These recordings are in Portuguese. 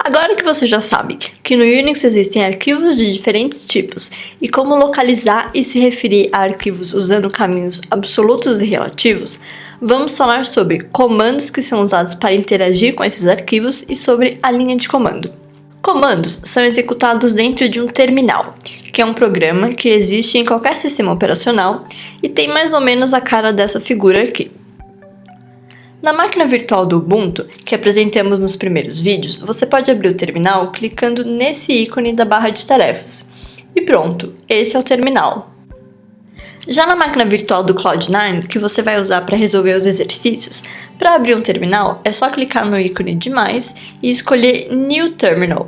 Agora que você já sabe que no Unix existem arquivos de diferentes tipos e como localizar e se referir a arquivos usando caminhos absolutos e relativos, vamos falar sobre comandos que são usados para interagir com esses arquivos e sobre a linha de comando. Comandos são executados dentro de um terminal, que é um programa que existe em qualquer sistema operacional e tem mais ou menos a cara dessa figura aqui. Na máquina virtual do Ubuntu, que apresentamos nos primeiros vídeos, você pode abrir o terminal clicando nesse ícone da barra de tarefas. E pronto, esse é o terminal. Já na máquina virtual do Cloud9, que você vai usar para resolver os exercícios, para abrir um terminal é só clicar no ícone de mais e escolher New Terminal.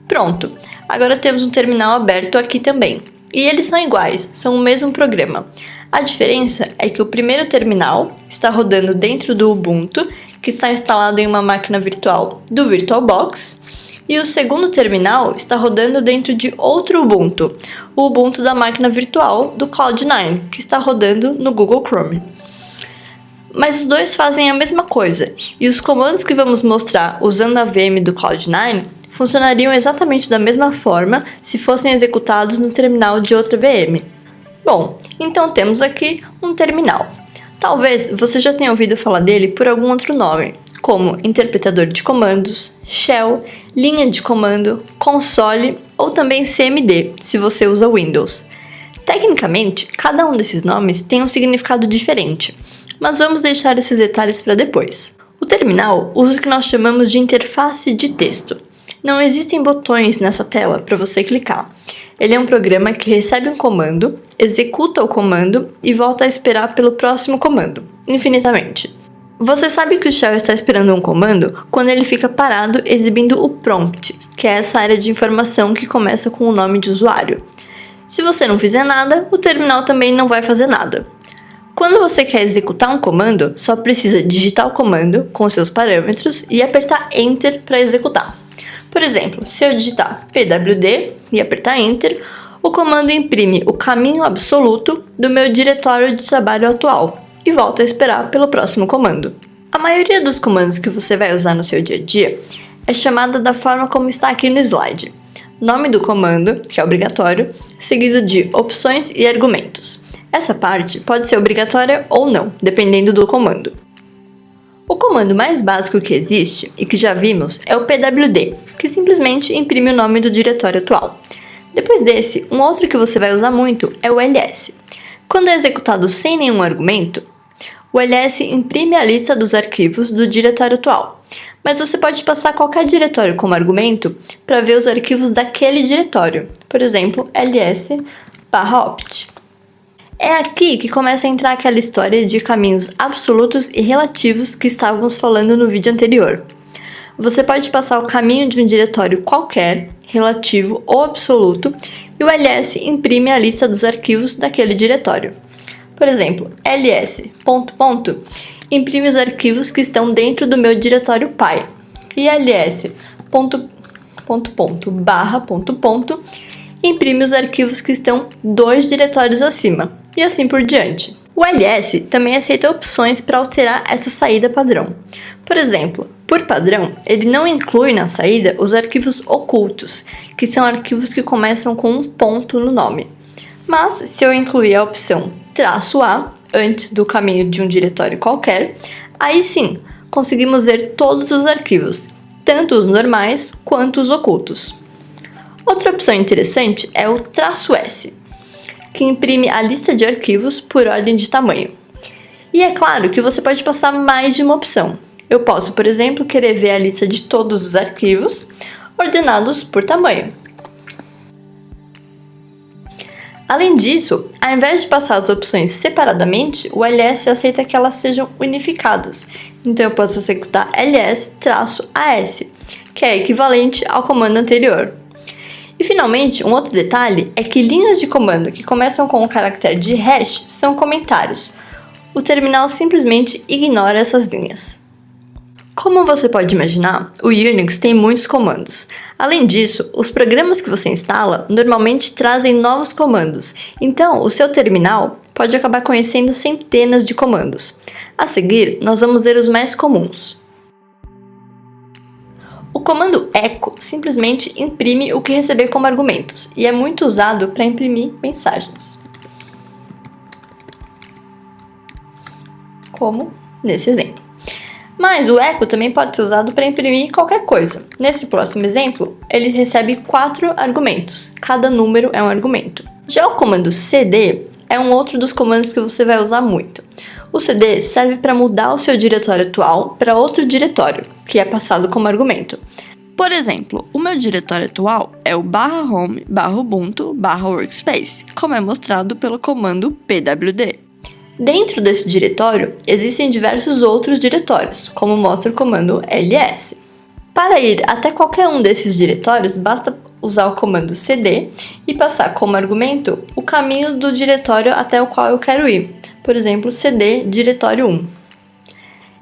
Pronto, agora temos um terminal aberto aqui também. E eles são iguais, são o mesmo programa. A diferença é que o primeiro terminal está rodando dentro do Ubuntu, que está instalado em uma máquina virtual do VirtualBox, e o segundo terminal está rodando dentro de outro Ubuntu, o Ubuntu da máquina virtual do Cloud9, que está rodando no Google Chrome. Mas os dois fazem a mesma coisa, e os comandos que vamos mostrar usando a VM do Cloud9 funcionariam exatamente da mesma forma se fossem executados no terminal de outra VM. Bom, então temos aqui um terminal. Talvez você já tenha ouvido falar dele por algum outro nome, como interpretador de comandos, shell, linha de comando, console ou também CMD, se você usa Windows. Tecnicamente, cada um desses nomes tem um significado diferente, mas vamos deixar esses detalhes para depois. O terminal usa o que nós chamamos de interface de texto. Não existem botões nessa tela para você clicar. Ele é um programa que recebe um comando, executa o comando e volta a esperar pelo próximo comando, infinitamente. Você sabe que o shell está esperando um comando quando ele fica parado exibindo o prompt, que é essa área de informação que começa com o nome de usuário. Se você não fizer nada, o terminal também não vai fazer nada. Quando você quer executar um comando, só precisa digitar o comando com seus parâmetros e apertar Enter para executar. Por exemplo, se eu digitar pwd e apertar Enter, o comando imprime o caminho absoluto do meu diretório de trabalho atual e volta a esperar pelo próximo comando. A maioria dos comandos que você vai usar no seu dia a dia é chamada da forma como está aqui no slide. Nome do comando, que é obrigatório, seguido de opções e argumentos. Essa parte pode ser obrigatória ou não, dependendo do comando. O comando mais básico que existe, e que já vimos, é o pwd, que simplesmente imprime o nome do diretório atual. Depois desse, um outro que você vai usar muito é o ls. Quando é executado sem nenhum argumento, o ls imprime a lista dos arquivos do diretório atual. Mas você pode passar qualquer diretório como argumento para ver os arquivos daquele diretório, por exemplo, ls/opt. É aqui que começa a entrar aquela história de caminhos absolutos e relativos que estávamos falando no vídeo anterior. Você pode passar o caminho de um diretório qualquer, relativo ou absoluto, e o ls imprime a lista dos arquivos daquele diretório. Por exemplo, ls... imprime os arquivos que estão dentro do meu diretório pai, e ls... imprime os arquivos que estão 2 diretórios acima, e assim por diante. O ls também aceita opções para alterar essa saída padrão. Por exemplo, por padrão, ele não inclui na saída os arquivos ocultos, que são arquivos que começam com um ponto no nome. Mas, se eu incluir a opção "-a" antes do caminho de um diretório qualquer, aí sim, conseguimos ver todos os arquivos, tanto os normais quanto os ocultos. Outra opção interessante é o "-s", que imprime a lista de arquivos por ordem de tamanho. E é claro que você pode passar mais de uma opção. Eu posso, por exemplo, querer ver a lista de todos os arquivos ordenados por tamanho. Além disso, ao invés de passar as opções separadamente, o ls aceita que elas sejam unificadas. Então eu posso executar ls-as, que é equivalente ao comando anterior. E finalmente, um outro detalhe é que linhas de comando que começam com o caractere de hash são comentários. O terminal simplesmente ignora essas linhas. Como você pode imaginar, o Unix tem muitos comandos. Além disso, os programas que você instala normalmente trazem novos comandos, então o seu terminal pode acabar conhecendo centenas de comandos. A seguir, nós vamos ver os mais comuns. O comando echo simplesmente imprime o que receber como argumentos e é muito usado para imprimir mensagens, como nesse exemplo. Mas o echo também pode ser usado para imprimir qualquer coisa. Nesse próximo exemplo, ele recebe 4 argumentos. Cada número é um argumento. Já o comando cd é um outro dos comandos que você vai usar muito. O cd serve para mudar o seu diretório atual para outro diretório, que é passado como argumento. Por exemplo, o meu diretório atual é o /home, /ubuntu, /workspace, como é mostrado pelo comando pwd. Dentro desse diretório, existem diversos outros diretórios, como mostra o comando ls. Para ir até qualquer um desses diretórios, basta usar o comando cd e passar como argumento o caminho do diretório até o qual eu quero ir. Por exemplo, cd diretório 1.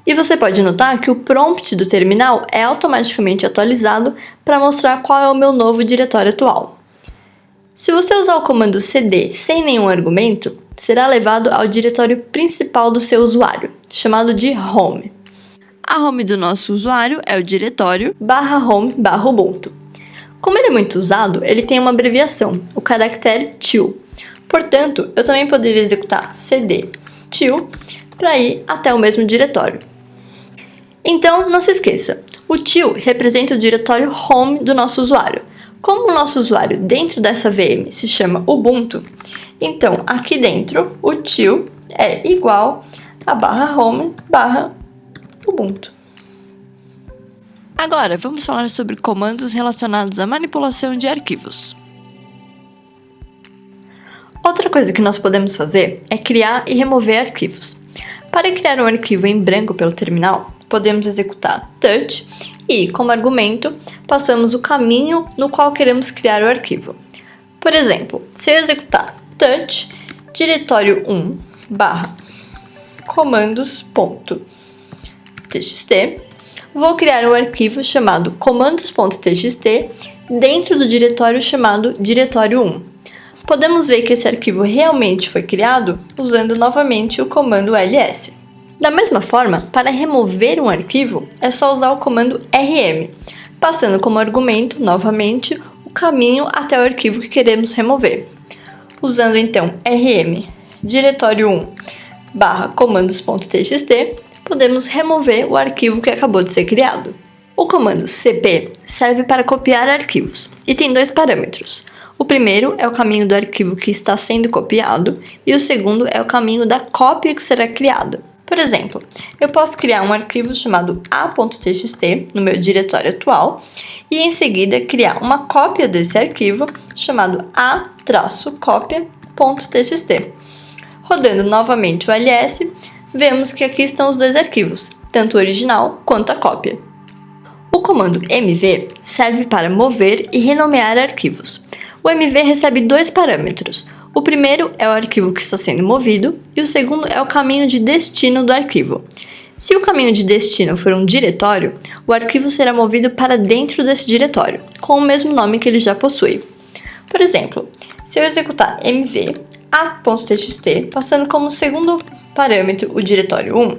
E você pode notar que o prompt do terminal é automaticamente atualizado para mostrar qual é o meu novo diretório atual. Se você usar o comando cd sem nenhum argumento, será levado ao diretório principal do seu usuário, chamado de home. A home do nosso usuário é o diretório /home/ubuntu. Como ele é muito usado, ele tem uma abreviação, o caractere til. Portanto, eu também poderia executar cd til para ir até o mesmo diretório. Então, não se esqueça, o til representa o diretório home do nosso usuário. Como o nosso usuário dentro dessa VM se chama Ubuntu, então aqui dentro o til é igual a /home/ubuntu. Agora, vamos falar sobre comandos relacionados à manipulação de arquivos. Outra coisa que nós podemos fazer é criar e remover arquivos. Para criar um arquivo em branco pelo terminal, podemos executar touch e, como argumento, passamos o caminho no qual queremos criar o arquivo. Por exemplo, se eu executar touch diretório 1 /comandos.txt, vou criar um arquivo chamado comandos.txt dentro do diretório chamado diretório 1. Podemos ver que esse arquivo realmente foi criado usando novamente o comando ls. Da mesma forma, para remover um arquivo, é só usar o comando rm, passando como argumento, novamente, o caminho até o arquivo que queremos remover. Usando então rm diretório 1 /comandos.txt, podemos remover o arquivo que acabou de ser criado. O comando cp serve para copiar arquivos e tem 2 parâmetros. O primeiro é o caminho do arquivo que está sendo copiado e o segundo é o caminho da cópia que será criada. Por exemplo, eu posso criar um arquivo chamado a.txt no meu diretório atual e em seguida criar uma cópia desse arquivo chamado a-cópia.txt. Rodando novamente o ls, vemos que aqui estão os 2 arquivos, tanto o original quanto a cópia. O comando mv serve para mover e renomear arquivos. O mv recebe 2 parâmetros. O primeiro é o arquivo que está sendo movido e o segundo é o caminho de destino do arquivo. Se o caminho de destino for um diretório, o arquivo será movido para dentro desse diretório, com o mesmo nome que ele já possui. Por exemplo, se eu executar mv a.txt, passando como segundo parâmetro o diretório 1,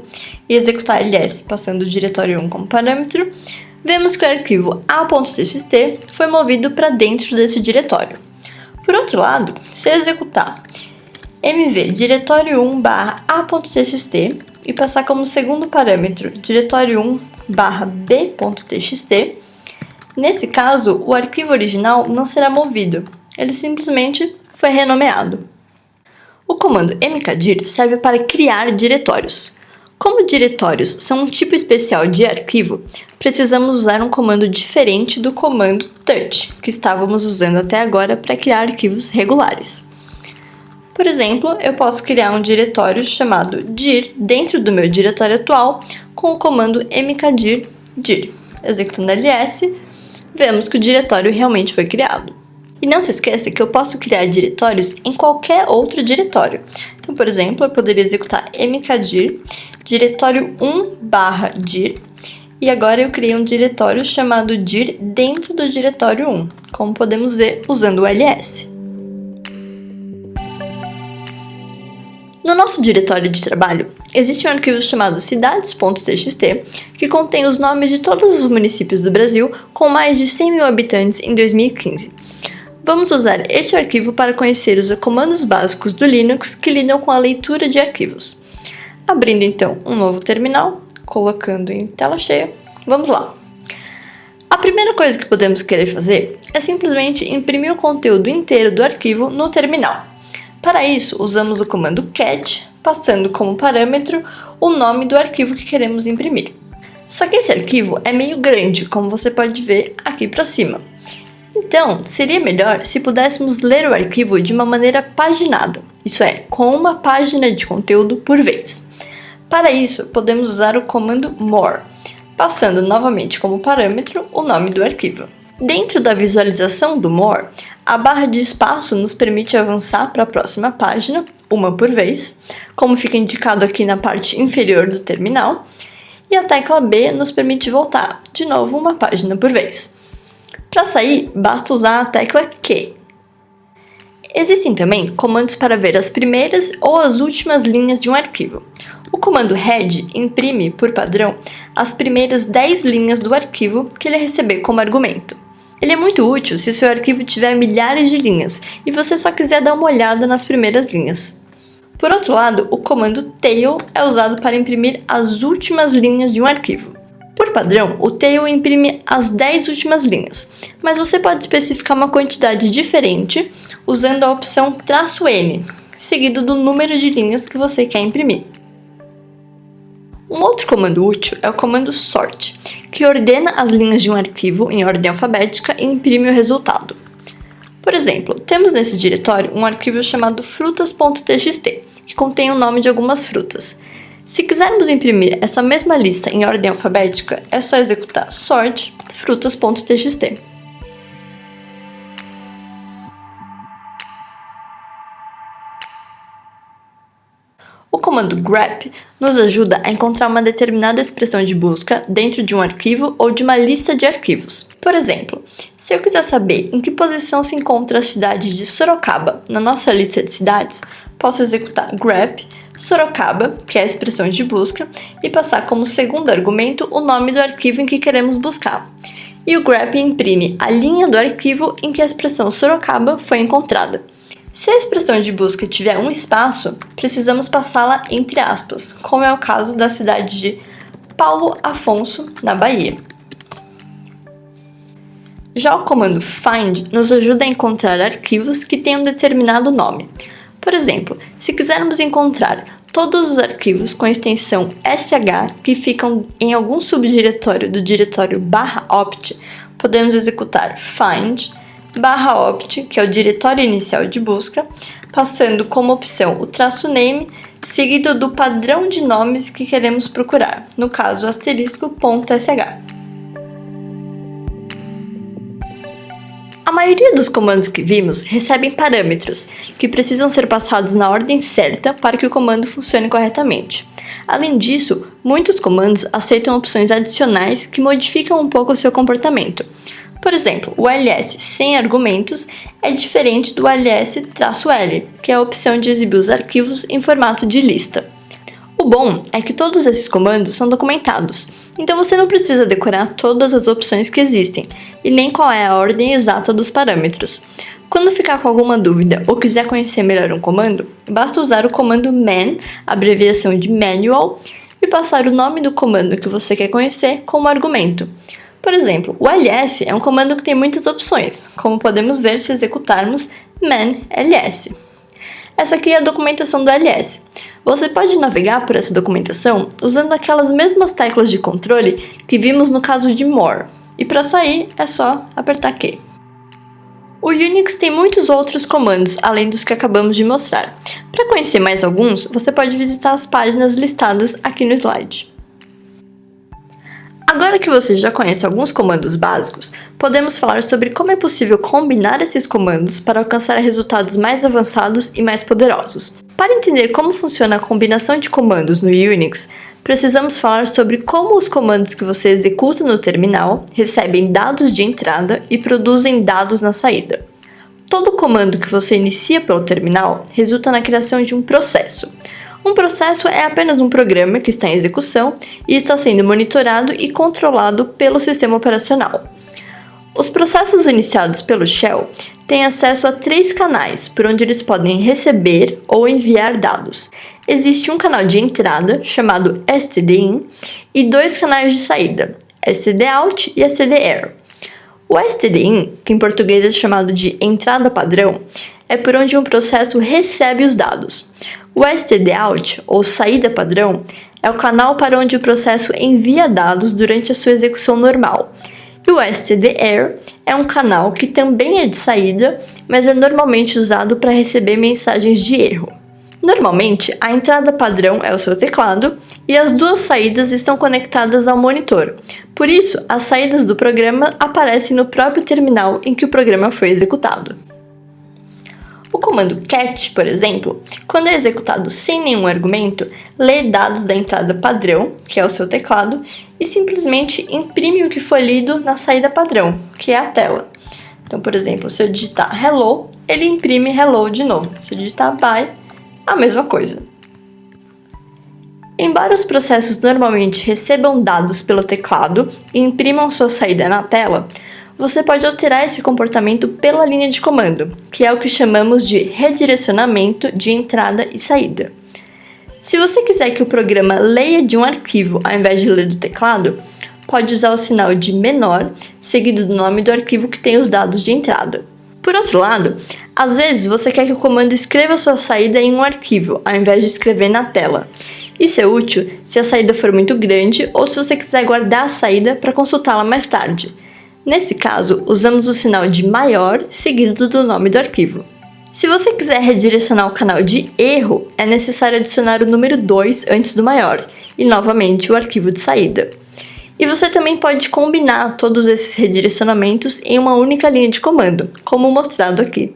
e executar ls, passando o diretório 1 como parâmetro, vemos que o arquivo a.txt foi movido para dentro desse diretório. Por outro lado, se eu executar mv diretório 1 /a.txt e passar como segundo parâmetro diretório 1 /b.txt, nesse caso o arquivo original não será movido, ele simplesmente foi renomeado. O comando mkdir serve para criar diretórios. Como diretórios são um tipo especial de arquivo, precisamos usar um comando diferente do comando touch, que estávamos usando até agora para criar arquivos regulares. Por exemplo, eu posso criar um diretório chamado dir dentro do meu diretório atual com o comando mkdir dir. Executando ls, vemos que o diretório realmente foi criado. E não se esqueça que eu posso criar diretórios em qualquer outro diretório. Então, por exemplo, eu poderia executar mkdir diretório 1 /dir e agora eu criei um diretório chamado dir dentro do diretório 1, como podemos ver usando o ls. No nosso diretório de trabalho, existe um arquivo chamado cidades.txt, que contém os nomes de todos os municípios do Brasil com mais de 100 mil habitantes em 2015. Vamos usar este arquivo para conhecer os comandos básicos do Linux que lidam com a leitura de arquivos. Abrindo então um novo terminal, colocando em tela cheia, vamos lá. A primeira coisa que podemos querer fazer é simplesmente imprimir o conteúdo inteiro do arquivo no terminal. Para isso, usamos o comando cat, passando como parâmetro o nome do arquivo que queremos imprimir. Só que esse arquivo é meio grande, como você pode ver aqui para cima. Então, seria melhor se pudéssemos ler o arquivo de uma maneira paginada, isso é, com uma página de conteúdo por vez. Para isso, podemos usar o comando more, passando novamente como parâmetro o nome do arquivo. Dentro da visualização do more, a barra de espaço nos permite avançar para a próxima página, uma por vez, como fica indicado aqui na parte inferior do terminal, e a tecla B nos permite voltar, de novo uma página por vez. Para sair, basta usar a tecla Q. Existem também comandos para ver as primeiras ou as últimas linhas de um arquivo. O comando head imprime, por padrão, as primeiras 10 linhas do arquivo que ele receber como argumento. Ele é muito útil se o seu arquivo tiver milhares de linhas e você só quiser dar uma olhada nas primeiras linhas. Por outro lado, o comando tail é usado para imprimir as últimas linhas de um arquivo. Por padrão, o tail imprime as 10 últimas linhas, mas você pode especificar uma quantidade diferente usando a opção "-n", seguido do número de linhas que você quer imprimir. Um outro comando útil é o comando sort, que ordena as linhas de um arquivo em ordem alfabética e imprime o resultado. Por exemplo, temos nesse diretório um arquivo chamado frutas.txt, que contém o nome de algumas frutas. Se quisermos imprimir essa mesma lista em ordem alfabética, é só executar sort frutas.txt. O comando grep nos ajuda a encontrar uma determinada expressão de busca dentro de um arquivo ou de uma lista de arquivos. Por exemplo, se eu quiser saber em que posição se encontra a cidade de Sorocaba na nossa lista de cidades, posso executar grep Sorocaba, que é a expressão de busca, e passar como segundo argumento o nome do arquivo em que queremos buscar. E o grep imprime a linha do arquivo em que a expressão Sorocaba foi encontrada. Se a expressão de busca tiver um espaço, precisamos passá-la entre aspas, como é o caso da cidade de Paulo Afonso, na Bahia. Já o comando find nos ajuda a encontrar arquivos que têm um determinado nome. Por exemplo, se quisermos encontrar todos os arquivos com a extensão sh que ficam em algum subdiretório do diretório /opt, podemos executar find /opt, que é o diretório inicial de busca, passando como opção o "name", seguido do padrão de nomes que queremos procurar, no caso *.sh. A maioria dos comandos que vimos recebem parâmetros, que precisam ser passados na ordem certa para que o comando funcione corretamente. Além disso, muitos comandos aceitam opções adicionais que modificam um pouco o seu comportamento. Por exemplo, o ls sem argumentos é diferente do ls-l, que é a opção de exibir os arquivos em formato de lista. O bom é que todos esses comandos são documentados, então você não precisa decorar todas as opções que existem, e nem qual é a ordem exata dos parâmetros. Quando ficar com alguma dúvida ou quiser conhecer melhor um comando, basta usar o comando man, abreviação de manual, e passar o nome do comando que você quer conhecer como argumento. Por exemplo, o ls é um comando que tem muitas opções, como podemos ver se executarmos man ls. Essa aqui é a documentação do ls. Você pode navegar por essa documentação usando aquelas mesmas teclas de controle que vimos no caso de more, e para sair é só apertar Q. O Unix tem muitos outros comandos além dos que acabamos de mostrar. Para conhecer mais alguns, você pode visitar as páginas listadas aqui no slide. Agora que você já conhece alguns comandos básicos, podemos falar sobre como é possível combinar esses comandos para alcançar resultados mais avançados e mais poderosos. Para entender como funciona a combinação de comandos no Unix, precisamos falar sobre como os comandos que você executa no terminal recebem dados de entrada e produzem dados na saída. Todo comando que você inicia pelo terminal resulta na criação de um processo. Um processo é apenas um programa que está em execução e está sendo monitorado e controlado pelo sistema operacional. Os processos iniciados pelo Shell têm acesso a 3 canais por onde eles podem receber ou enviar dados. Existe um canal de entrada, chamado std-in, e 2 canais de saída, std-out e std-err. O std-in, que em português é chamado de entrada padrão, é por onde um processo recebe os dados. O std-out, ou saída padrão, é o canal para onde o processo envia dados durante a sua execução normal. E o std-err é um canal que também é de saída, mas é normalmente usado para receber mensagens de erro. Normalmente, a entrada padrão é o seu teclado e as 2 saídas estão conectadas ao monitor. Por isso, as saídas do programa aparecem no próprio terminal em que o programa foi executado. O comando cat, por exemplo, quando é executado sem nenhum argumento, lê dados da entrada padrão, que é o seu teclado, e simplesmente imprime o que foi lido na saída padrão, que é a tela. Então, por exemplo, se eu digitar hello, ele imprime hello de novo. Se eu digitar bye, a mesma coisa. Embora os processos normalmente recebam dados pelo teclado e imprimam sua saída na tela, você pode alterar esse comportamento pela linha de comando, que é o que chamamos de redirecionamento de entrada e saída. Se você quiser que o programa leia de um arquivo ao invés de ler do teclado, pode usar o sinal de menor, seguido do nome do arquivo que tem os dados de entrada. Por outro lado, às vezes você quer que o comando escreva sua saída em um arquivo, ao invés de escrever na tela. Isso é útil se a saída for muito grande ou se você quiser guardar a saída para consultá-la mais tarde. Nesse caso, usamos o sinal de maior seguido do nome do arquivo. Se você quiser redirecionar o canal de erro, é necessário adicionar o número 2 antes do maior, e novamente o arquivo de saída. E você também pode combinar todos esses redirecionamentos em uma única linha de comando, como mostrado aqui.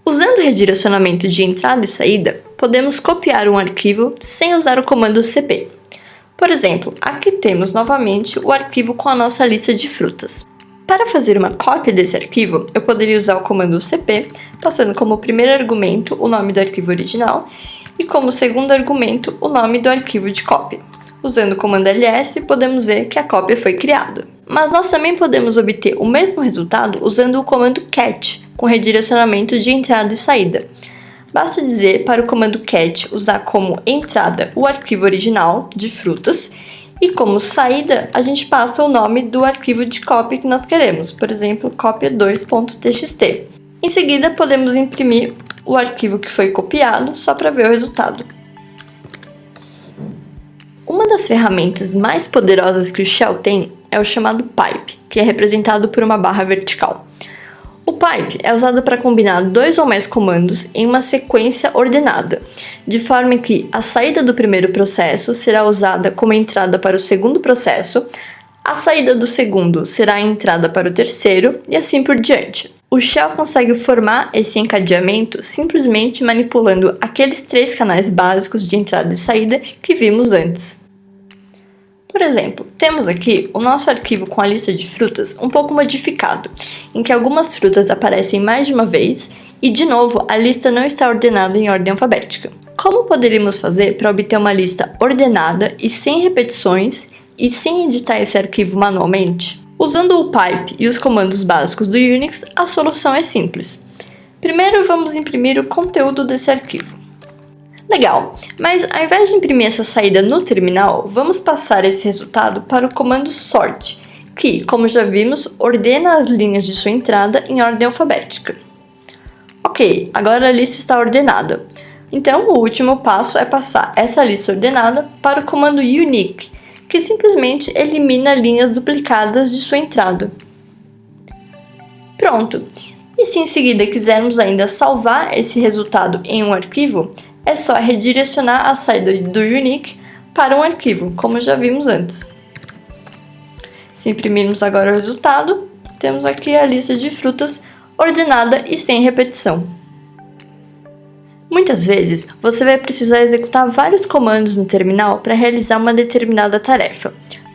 Usando o redirecionamento de entrada e saída, podemos copiar um arquivo sem usar o comando cp. Por exemplo, aqui temos novamente o arquivo com a nossa lista de frutas. Para fazer uma cópia desse arquivo, eu poderia usar o comando cp, passando como primeiro argumento o nome do arquivo original e como segundo argumento o nome do arquivo de cópia. Usando o comando ls, podemos ver que a cópia foi criada. Mas nós também podemos obter o mesmo resultado usando o comando cat, com redirecionamento de entrada e saída. Basta dizer para o comando cat usar como entrada o arquivo original de frutas e como saída a gente passa o nome do arquivo de cópia que nós queremos, por exemplo, cópia2.txt. Em seguida, podemos imprimir o arquivo que foi copiado só para ver o resultado. Uma das ferramentas mais poderosas que o Shell tem é o chamado pipe, que é representado por uma barra vertical. O pipe é usado para combinar 2 ou mais comandos em uma sequência ordenada, de forma que a saída do primeiro processo será usada como entrada para o segundo processo, a saída do segundo será a entrada para o terceiro e assim por diante. O Shell consegue formar esse encadeamento simplesmente manipulando aqueles 3 canais básicos de entrada e saída que vimos antes. Por exemplo, temos aqui o nosso arquivo com a lista de frutas um pouco modificado, em que algumas frutas aparecem mais de uma vez e, de novo, a lista não está ordenada em ordem alfabética. Como poderíamos fazer para obter uma lista ordenada e sem repetições e sem editar esse arquivo manualmente? Usando o pipe e os comandos básicos do Unix, a solução é simples. Primeiro, vamos imprimir o conteúdo desse arquivo. Legal, mas ao invés de imprimir essa saída no terminal, vamos passar esse resultado para o comando sort, que, como já vimos, ordena as linhas de sua entrada em ordem alfabética. Ok, agora a lista está ordenada. Então, o último passo é passar essa lista ordenada para o comando unique, que simplesmente elimina linhas duplicadas de sua entrada. Pronto! E se em seguida quisermos ainda salvar esse resultado em um arquivo, é só redirecionar a saída do unique para um arquivo, como já vimos antes. Se imprimirmos agora o resultado, temos aqui a lista de frutas ordenada e sem repetição. Muitas vezes, você vai precisar executar vários comandos no terminal para realizar uma determinada tarefa.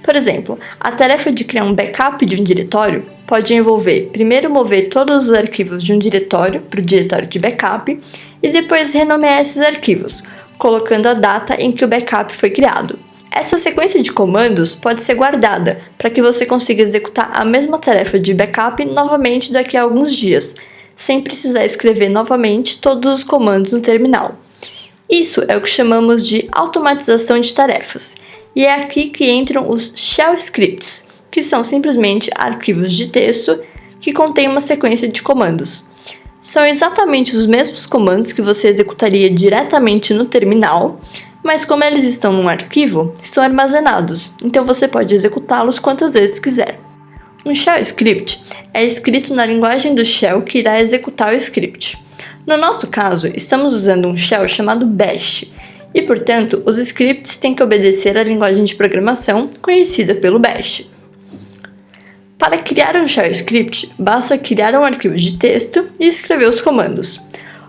Por exemplo, a tarefa de criar um backup de um diretório pode envolver primeiro mover todos os arquivos de um diretório para o diretório de backup e depois renomear esses arquivos, colocando a data em que o backup foi criado. Essa sequência de comandos pode ser guardada para que você consiga executar a mesma tarefa de backup novamente daqui a alguns dias, sem precisar escrever novamente todos os comandos no terminal. Isso é o que chamamos de automatização de tarefas, e é aqui que entram os shell scripts, que são simplesmente arquivos de texto que contêm uma sequência de comandos. São exatamente os mesmos comandos que você executaria diretamente no terminal, mas como eles estão num arquivo, estão armazenados, então você pode executá-los quantas vezes quiser. Um shell script é escrito na linguagem do shell que irá executar o script. No nosso caso, estamos usando um shell chamado bash, e portanto, os scripts têm que obedecer à linguagem de programação conhecida pelo bash. Para criar um shell script, basta criar um arquivo de texto e escrever os comandos.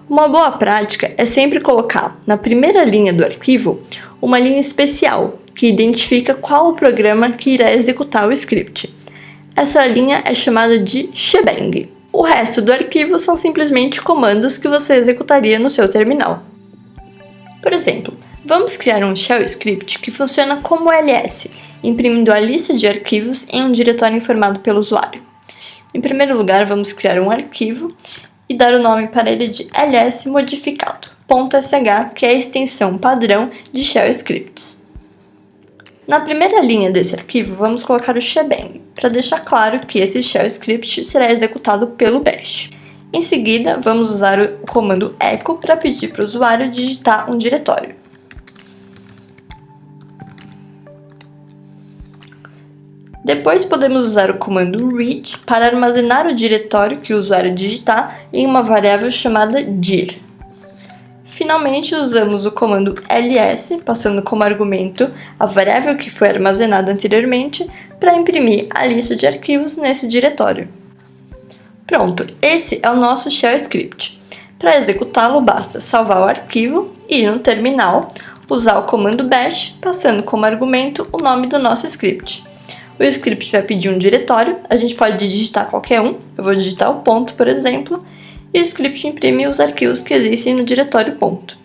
Uma boa prática é sempre colocar, na primeira linha do arquivo, uma linha especial que identifica qual o programa que irá executar o script. Essa linha é chamada de shebang. O resto do arquivo são simplesmente comandos que você executaria no seu terminal. Por exemplo, vamos criar um shell script que funciona como ls, imprimindo a lista de arquivos em um diretório informado pelo usuário. Em primeiro lugar, vamos criar um arquivo e dar o nome para ele de ls modificado, .sh, que é a extensão padrão de shell scripts. Na primeira linha desse arquivo, vamos colocar o shebang, para deixar claro que esse shell script será executado pelo bash. Em seguida, vamos usar o comando echo para pedir para o usuário digitar um diretório. Depois podemos usar o comando read para armazenar o diretório que o usuário digitar em uma variável chamada dir. Finalmente, usamos o comando ls, passando como argumento a variável que foi armazenada anteriormente, para imprimir a lista de arquivos nesse diretório. Pronto, esse é o nosso shell script. Para executá-lo, basta salvar o arquivo e, no terminal, usar o comando bash, passando como argumento o nome do nosso script. O script vai pedir um diretório, a gente pode digitar qualquer um, eu vou digitar o ponto, por exemplo, e o script imprime os arquivos que existem no diretório ponto.